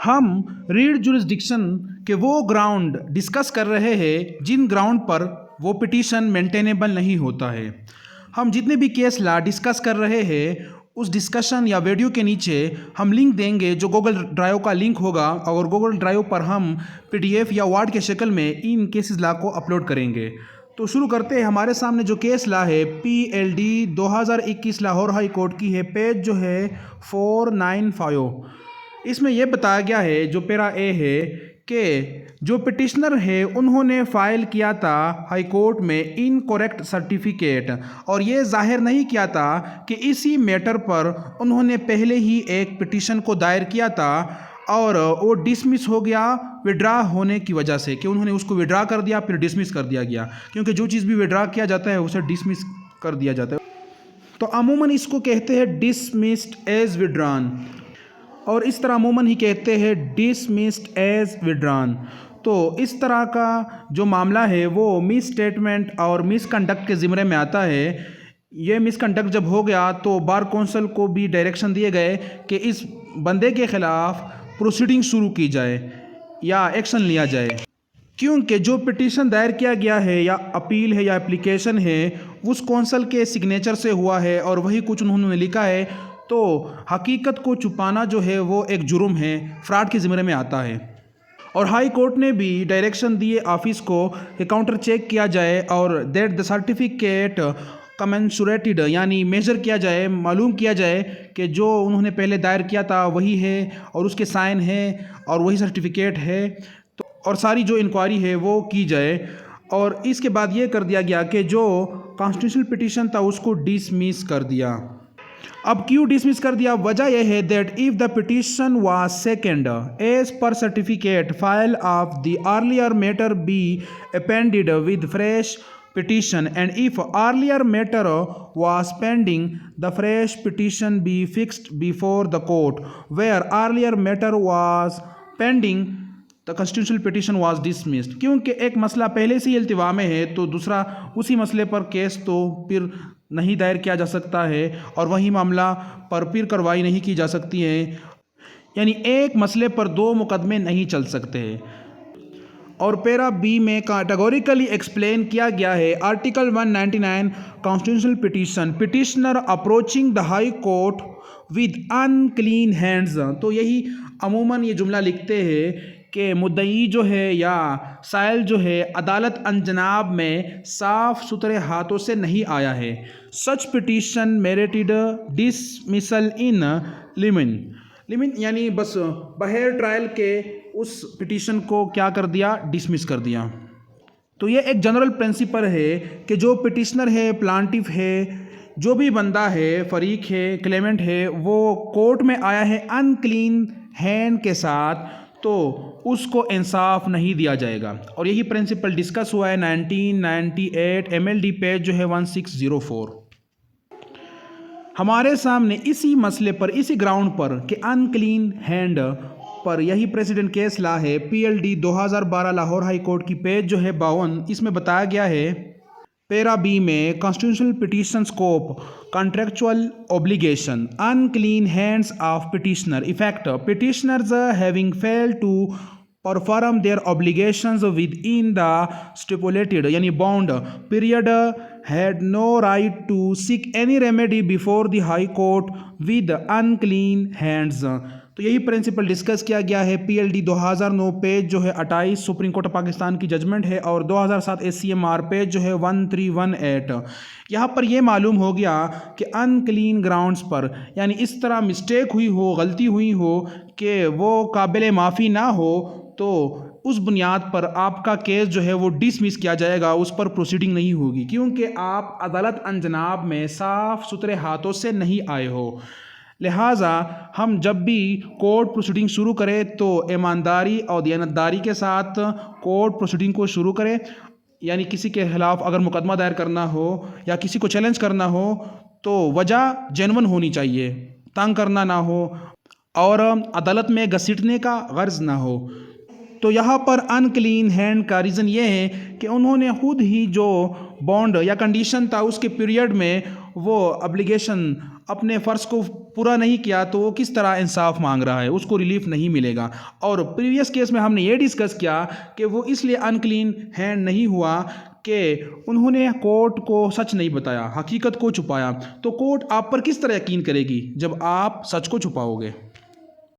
ہم red jurisdiction کے وہ گراؤنڈ ڈسکس کر رہے ہیں جن گراؤنڈ پر وہ پٹیشن مینٹینیبل نہیں ہوتا ہے۔ ہم جتنے بھی کیس لا ڈسکس کر رہے ہیں اس ڈسکشن یا ویڈیو کے نیچے ہم لنک دیں گے جو گوگل ڈرائیو کا لنک ہوگا، اور گوگل ڈرائیو پر ہم PDF یا وارڈ کے شکل میں ان کیسز لا کو اپلوڈ کریں گے۔ تو شروع کرتے ہیں۔ ہمارے سامنے جو کیس لا ہے PLD 2021 لاہور ہائی کورٹ کی ہے، پیج جو ہے 495۔ اس میں یہ بتایا گیا ہے، جو پیرا A ہے، کہ جو پٹیشنر ہے انہوں نے فائل کیا تھا ہائی کورٹ میں انکوریکٹ سرٹیفکیٹ، اور یہ ظاہر نہیں کیا تھا کہ اسی میٹر پر انہوں نے پہلے ہی ایک پٹیشن کو دائر کیا تھا اور وہ ڈسمس ہو گیا وڈرا ہونے کی وجہ سے، کہ انہوں نے اس کو وڈرا کر دیا پھر ڈسمس کر دیا گیا، کیونکہ جو چیز بھی وڈرا کیا جاتا ہے اسے ڈسمس کر دیا جاتا ہے۔ تو عموماً اس کو کہتے ہیں ڈسمسڈ ایز وڈران، اور اس طرح عموماً ہی کہتے ہیں ڈسمسڈ ایز وڈران۔ تو اس طرح کا جو معاملہ ہے وہ مس اسٹیٹمنٹ اور مس کنڈکٹ کے زمرے میں آتا ہے۔ یہ مس کنڈکٹ جب ہو گیا تو بار کونسل کو بھی ڈائریکشن دیے گئے کہ اس بندے کے خلاف پروسیڈنگ شروع کی جائے یا ایکشن لیا جائے، کیونکہ جو پٹیشن دائر کیا گیا ہے یا اپیل ہے یا اپلیکیشن ہے اس کونسل کے سگنیچر سے ہوا ہے اور وہی کچھ انہوں نے لکھا ہے، تو حقیقت کو چھپانا جو ہے وہ ایک جرم ہے، فراڈ کے زمرے میں آتا ہے۔ اور ہائی کورٹ نے بھی ڈائریکشن دیے آفس کو کہ کاؤنٹر چیک کیا جائے اور دیٹ دا سرٹیفکیٹ کمنسوریٹڈ، یعنی میجر کیا جائے، معلوم کیا جائے کہ جو انہوں نے پہلے دائر کیا تھا وہی ہے اور اس کے سائن ہے اور وہی سرٹیفکیٹ ہے، اور ساری جو انکوائری ہے وہ کی جائے۔ اور اس کے بعد یہ کر دیا گیا کہ جو کانسٹیٹیوشنل پٹیشن تھا اس کو ڈسمس کر دیا۔ اب کیوں ڈسمس کر دیا؟ وجہ یہ ہے that if the petition was second as per certificate file of the earlier matter be appended with fresh petition, and if earlier matter was pending the fresh petition be fixed before the court where earlier matter was pending the constitutional petition was dismissed۔ کیونکہ ایک مسئلہ پہلے سے ہی التوا میں ہے تو دوسرا اسی مسئلے پر کیس تو پھر نہیں دائر کیا جا سکتا ہے، اور وہی معاملہ پر پھر کارروائی نہیں کی جا سکتی ہے، یعنی ایک مسئلے پر دو مقدمے نہیں چل سکتے۔ اور پیرا B میں کیٹیگوریکلی ایکسپلین کیا گیا ہے article 199 constitutional petition petitioner approaching the high court with unclean hands۔ تو یہی عموماً یہ جملہ لکھتے ہیں کہ مدعی جو ہے یا سائل جو ہے عدالت انجناب میں صاف ستھرے ہاتھوں سے نہیں آیا ہے۔ سچ پٹیشن میریٹڈ ڈسمسل ان لیمن، یعنی بس بغیر ٹرائل کے اس پٹیشن کو کیا کر دیا؟ ڈسمس کر دیا۔ تو یہ ایک جنرل پرنسپل ہے کہ جو پٹیشنر ہے، پلانٹیف ہے، جو بھی بندہ ہے، فریق ہے، کلیمنٹ ہے، وہ کورٹ میں آیا ہے انکلین ہینڈ کے ساتھ، تو اس کو انصاف نہیں دیا جائے گا۔ اور یہی پرنسپل ڈسکس ہوا ہے 1998 MLD پیج جو ہے 1604۔ ہمارے سامنے اسی مسئلے پر، اسی گراؤنڈ پر کہ انکلین ہینڈ پر یہی پریسیڈنٹ کیس لا ہے PLD 2012 لاہور ہائی کورٹ کی پیج جو ہے 52۔ اس میں بتایا گیا ہے پیرا B میں constitutional petition scope contractual obligation unclean hands of petitioner effect petitioners having failed to perform their obligations within the stipulated یعنی bound period had no right to seek any remedy before the high court with unclean hands۔ تو یہی principal discuss کیا گیا ہے PLD 2009 page جو ہے 28 supreme court of Pakistan کی judgment ہے، اور 2007 SCMR پیج جو ہے 1318۔ یہاں پر یہ معلوم ہو گیا کہ انکلین گراؤنڈز پر، یعنی اس طرح مسٹیک ہوئی ہو، غلطی ہوئی ہو کہ وہ قابل معافی نہ ہو، تو اس بنیاد پر آپ کا کیس جو ہے وہ ڈسمس کیا جائے گا، اس پر پروسیڈنگ نہیں ہوگی، کیونکہ آپ عدالت انجناب میں صاف ستھرے ہاتھوں سے نہیں آئے ہو۔ لہٰذا ہم جب بھی کورٹ پروسیڈنگ شروع کریں تو ایمانداری اور دیانتداری کے ساتھ کورٹ پروسیڈنگ کو شروع کریں، یعنی کسی کے خلاف اگر مقدمہ دائر کرنا ہو یا کسی کو چیلنج کرنا ہو تو وجہ جینون ہونی چاہیے، تنگ کرنا نہ ہو اور عدالت میں گھسیٹنے کا غرض نہ ہو۔ تو یہاں پر انکلین ہینڈ کا ریزن یہ ہے کہ انہوں نے خود ہی جو بانڈ یا کنڈیشن تھا اس کے پیریڈ میں وہ ابلیگیشن اپنے فرض کو پورا نہیں کیا تو وہ کس طرح انصاف مانگ رہا ہے، اس کو ریلیف نہیں ملے گا۔ اور پریویس کیس میں ہم نے یہ ڈسکس کیا کہ وہ اس لیے انکلین ہینڈ نہیں ہوا کہ انہوں نے کورٹ کو سچ نہیں بتایا، حقیقت کو چھپایا۔ تو کورٹ آپ پر کس طرح یقین کرے گی جب آپ سچ کو چھپاؤ گے؟